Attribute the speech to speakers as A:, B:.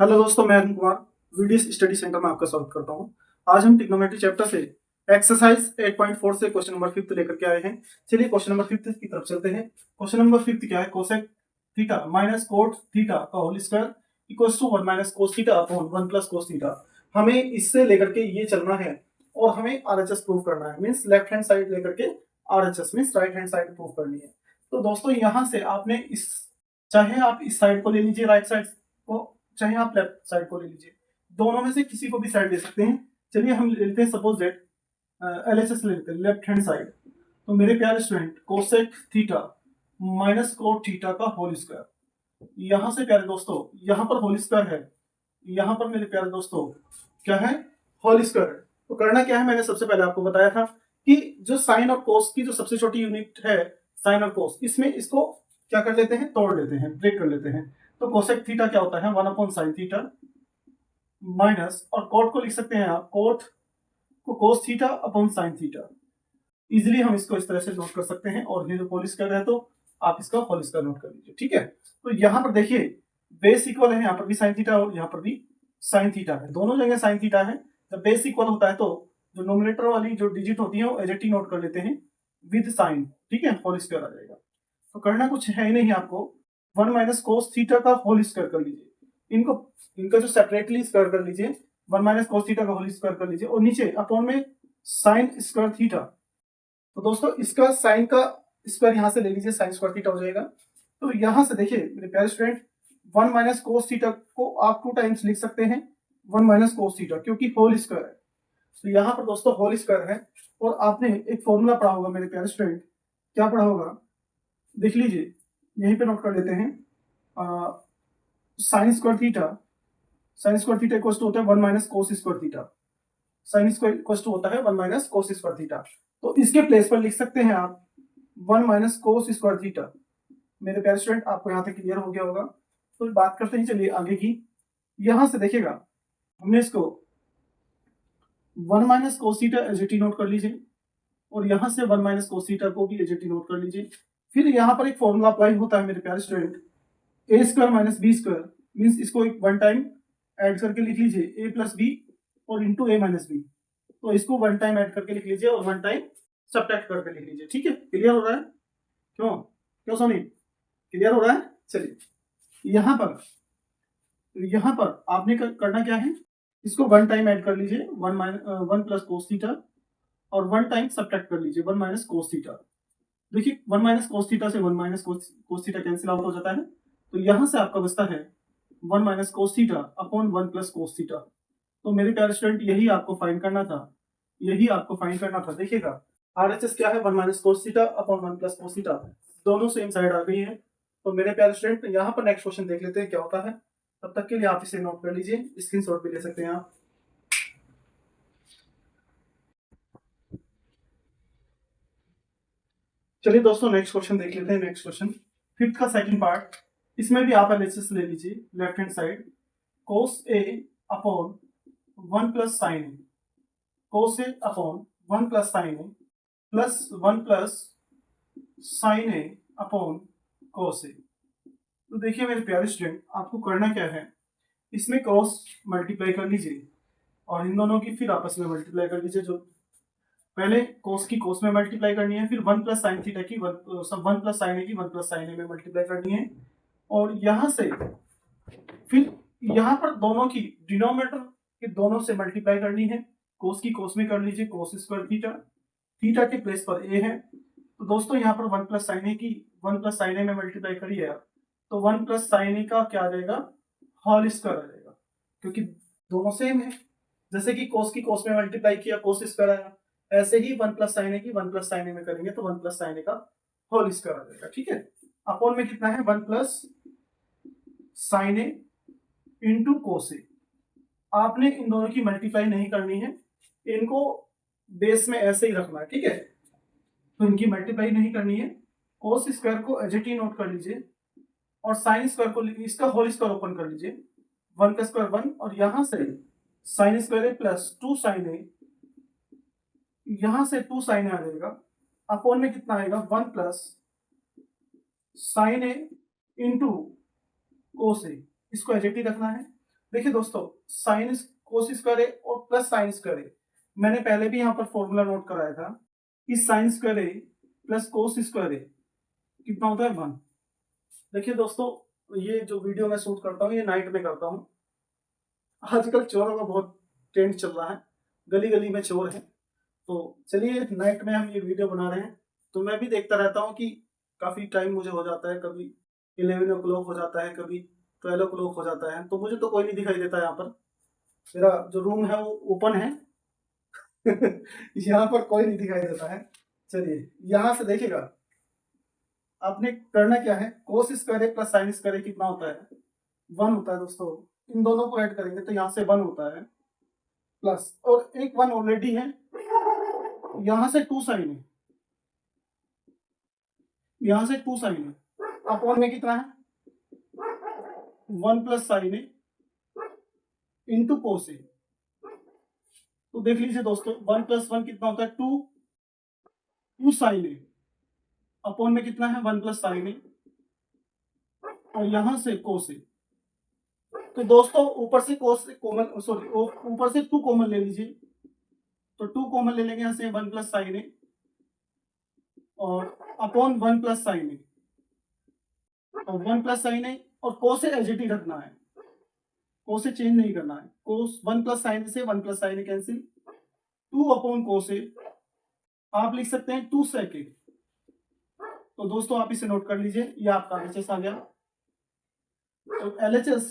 A: Hello दोस्तों, मैं Arun Kumar video study centre में आपका स्वागत करता हूं। आज हम ट्रिग्नोमेट्री चैप्टर से एक्सरसाइज 8.4 से क्वेश्चन नंबर 5 लेकर के आए हैं। चलिए क्वेश्चन नंबर 5 की तरफ चलते हैं। क्वेश्चन नंबर 5 क्या है? Cosec theta minus cot theta का whole square equals to 1 minus cos theta upon 1 plus cos theta. हमें इससे लेकर के ये चलना है और हमें आरएचएस प्रूव करना है। मींस लेफ्ट हैंड साइड लेकर के RHS means right hand side prove करनी है। तो दोस्तों यहां से आपने इस चाहे आप इस साइड को ले लीजिए राइट साइड को, चाहे आप लेफ्ट साइड को ले लीजिए, दोनों में से किसी को भी साइड ले सकते हैं। चलिए हम लेते हैं सपोज दैट एलएचएस लेते हैं लेफ्ट हैंड साइड। तो मेरे प्यारे student cosec theta minus cot theta का होल स्क्वायर, यहां से प्यारे दोस्तों यहां पर होल स्क्वायर है, यहां पर मेरे प्यारे दोस्तों क्या है? होल स्क्वायर है। तो करना क्या है, मैंने सबसे पहले आपको बताया था कि जो साइन और कोस की जो सबसे छोटी यूनिट है साइन और कोस, इसमें इसको क्या कर लेते हैं? तोड़ लेते हैं, ब्रेक कर लेते हैं। तो कोसेक थीटा क्या होता है? 1 अपॉन साइन थीटा माइनस, और कोट को लिख सकते हैं आप, कोट को कोस theta upon sine theta. Easily हम इसको इस तरह से नोट कर सकते हैं, और ये जो होल स्क्वायर है तो आप इसका होल स्क्वायर नोट कर लीजिए। ठीक है, तो यहां पर देखिए बेस इक्वल है, यहां पर भी साइन थीटा और यहां पर भी साइन थीटा है, दोनों जगह साइन थीटा है। जब बेस इक्वल होता है तो जो नोमिनेटर वाली जो डिजिट होती है वो एजेटी नोट कर लेते हैं विद साइन। ठीक है, होल स्क्वायर आ जाएगा। तो करना कुछ है ही नहीं आपको, 1 माइनस कोस थीटा का होल स्क्वायर कर लीजिए। इनको इनका जो सेपरेटली स्क्वायर कर लीजिए, 1 माइनस कोस थीटा का होल स्क्वायर कर लीजिए, और नीचे अपॉन में साइन स्क्वायर थीटा। तो दोस्तों इसका साइन का स्क्वायर यहां से ले लीजिए, साइन स्क्वायर थीटा हो जाएगा। तो यहां से देखिए मेरे प्यारे स्टूडेंट, 1 माइनस कोस थीटा को आप 2 टाइम्स लिख सकते हैं 1 माइनस कोस थीटा, क्योंकि होल स्क्वायर है। तो यहां पर दोस्तों होल स्क्वायर है, और आपने एक फॉर्मूला पढ़ा होगा मेरे प्यारे स्टूडेंट। क्या पढ़ा होगा? देख लीजिए, यहीं पे नोट कर लेते हैं। Sine square theta, sine square theta equal to होता है 1 minus cos square theta. Sine square equal to होता है 1 माइनस कोस स्क्वायर थीटा। तो इसके प्लेस पर लिख सकते हैं आप 1 माइनस कोस स्क्वायर थीटा। मेरे प्यारे स्टूडेंट, आपको यहाँ तक क्लियर हो गया होगा। तो बात करते हैं चलिए आगे की। यहां से देखिएगा, हमने इसको 1 minus cos theta AJT note कर लीजिए, और यहां से 1 माइनस कोस थीटा को भी एजेटी नोट कर लीजिए। फिर यहाँ पर एक फॉर्मूला अप्लाई होता है मेरे प्यारे student, A square minus B square. Means इसको एक 1 टाइम ऐड करके लिख लीजिए, ए प्लस बी और इंटू ए माइनस बी। तो इसको 1 टाइम ऐड करके लिख लीजिए और 1 टाइम सब्ट्रैक्ट करके लिख लीजिए। ठीक है, क्लियर हो रहा है? क्यों क्यों सोनी, क्लियर हो रहा है? चलिए यहां पर आपने करना क्या है, इसको 1 टाइम ऐड कर लीजिए 1 प्लस कोस थीटा, और 1 टाइम सब्ट्रैक्ट कर लीजिए 1 माइनस कोस थीटा। देखिए 1 माइनस कोस थीटा से 1 minus cos theta cancel out हो जाता है। तो यहां से आपका बचता है 1 minus cos theta upon 1 plus cos theta. तो मेरे प्यारे स्टूडेंट यही आपको फाइंड करना था, यही आपको फाइंड करना था। देखिएगा आरएचएस क्या है? 1 minus cos theta upon 1 plus cos theta, दोनों सेम साइड आ गई है। तो मेरे प्यारे स्टूडेंट यहाँ पर नेक्स्ट क्वेश्चन देख लेते हैं क्या होता है। तब तक के लिए आप इसे नोट कर लीजिए, स्क्रीनशॉट भी ले सकते हैं आप। चलिए दोस्तों नेक्स्ट क्वेश्चन देख लेते हैं। नेक्स्ट क्वेश्चन 5th का सेकंड पार्ट, इसमें भी आप एलएचएस ले लीजिए लेफ्ट हैंड साइड। कोस ए अपॉन 1 प्लस साइन ए, कोस ए अपॉन 1 प्लस साइन ए प्लस 1 प्लस साइन ए अपॉन कोस ए। तो देखिए मेरे प्यारे स्टूडेंट, आपको करना क्या है, इसमें क्रॉस मल्टीप्लाई कर लीजिए और इन दोनों की फिर आपस में मल्टीप्लाई कर लीजिए। जो पहले कोस की कोस में मल्टीप्लाई करनी है, फिर 1 प्लस साइन थीटा की 1 प्लस साइन ए की 1 प्लस साइन ए में मल्टीप्लाई करनी है। और यहां से फिर यहां पर दोनों की डिनोमिनेटर के दोनों से मल्टीप्लाई करनी है। कोस की कोस में कर लीजिए कोस स्क्वायर थीटा, थीटा के प्लेस पर ए है। तो दोस्तों यहाँ पर 1 प्लस साइन ए की 1 प्लस साइन ए में मल्टीप्लाई करिए आप, तो 1 प्लस साइन ए का क्या आ जाएगा? होल स्क्वायर आ जाएगा, क्योंकि दोनों सेम है। जैसे कि कोस की कोस में मल्टीप्लाई किया कोस स्क्वायर आया, ऐसे ही 1 प्लस साइन ए की 1 प्लस साइन ए में करेंगे तो 1 प्लस साइन ए का होल स्क्वायर आ जाएगा। ठीक है, अपॉन में कितना है? 1 प्लस साइन ए इंटू कोस ए। आपने इन दोनों की मल्टीप्लाई नहीं करनी है, इनको बेस में ऐसे ही रखना है। ठीक है, तो इनकी मल्टीप्लाई नहीं करनी है। कोस स्क्वायर को एजेटी नोट कर लीजिए, और साइन स्क्वायर को इसका होल स्क्वायर ओपन कर लीजिए, 1 का स्क्वायर 1, और यहां से साइन स्क्वायर ए प्लस 2 साइन ए, यहां से 2 साइन ए आ जाएगा। अपॉन में कितना आएगा? 1 प्लस साइन ए इंटू कोस ए। इसको एजेटी रखना है, देखिए दोस्तों, साइन कोस स्क्वायर ए और प्लस साइन स्क्वायर ए, मैंने पहले भी यहाँ पर फॉर्मूला नोट कराया था कि साइन स्क्वायर ए प्लस कोस स्क्वायर ए कितना होता है 1। देखिए दोस्तों, ये जो वीडियो मैं शूट करता हूँ ये नाइट में करता हूँ। आजकल चोरों का बहुत ट्रेंड चल रहा है, गली गली में चोर है। तो चलिए नाइट में हम ये वीडियो बना रहे हैं। तो मैं भी देखता रहता हूँ कि काफी टाइम मुझे हो जाता है, कभी 11 o'clock हो जाता है, कभी 12 o'clock हो जाता है, तो मुझे तो कोई नहीं दिखाई देता। यहाँ पर मेरा जो रूम है वो ओपन है। यहाँ पर कोई नहीं दिखाई देता है। चलिए यहाँ से देखिएगा, आपने करना क्या है, कोस स्क्वायर ए प्लस साइन स्क्वायर ए कितना होता है 1 होता है दोस्तों। इन दोनों को ऐड करेंगे तो यहाँ से 1 होता है, प्लस और एक 1 ऑलरेडी है, यहाँ से 2 साइन है, यहाँ से 2 साइन है, अपॉन में कितना है 1 प्लस साइन है इंटू कोस है। तो देख लीजिए दोस्तों, 1 प्लस 1 कितना होता है 2 साइन है, अपॉन में कितना है 1 प्लस साइन है, और यहां से कोस है। तो दोस्तों ऊपर से कोस कॉमन, सॉरी ऊपर से 2 कॉमन ले लीजिए, तो 2 कॉमन ले लेंगे, यहाँ से 1 प्लस साइन है और अपॉन 1 प्लस साइन है, और 1 प्लस साइन है, और कोस से एज इट इज रखना है, कोस से चेंज नहीं करना है। कोस 1 प्लस साइन से 1 प्लस साइन कैंसिल, 2 अपॉन कोस है, आप लिख सकते हैं 2 सेकेंड। तो दोस्तों आप इसे नोट कर लीजिए, ये आपका LHS आ गया। तो LHS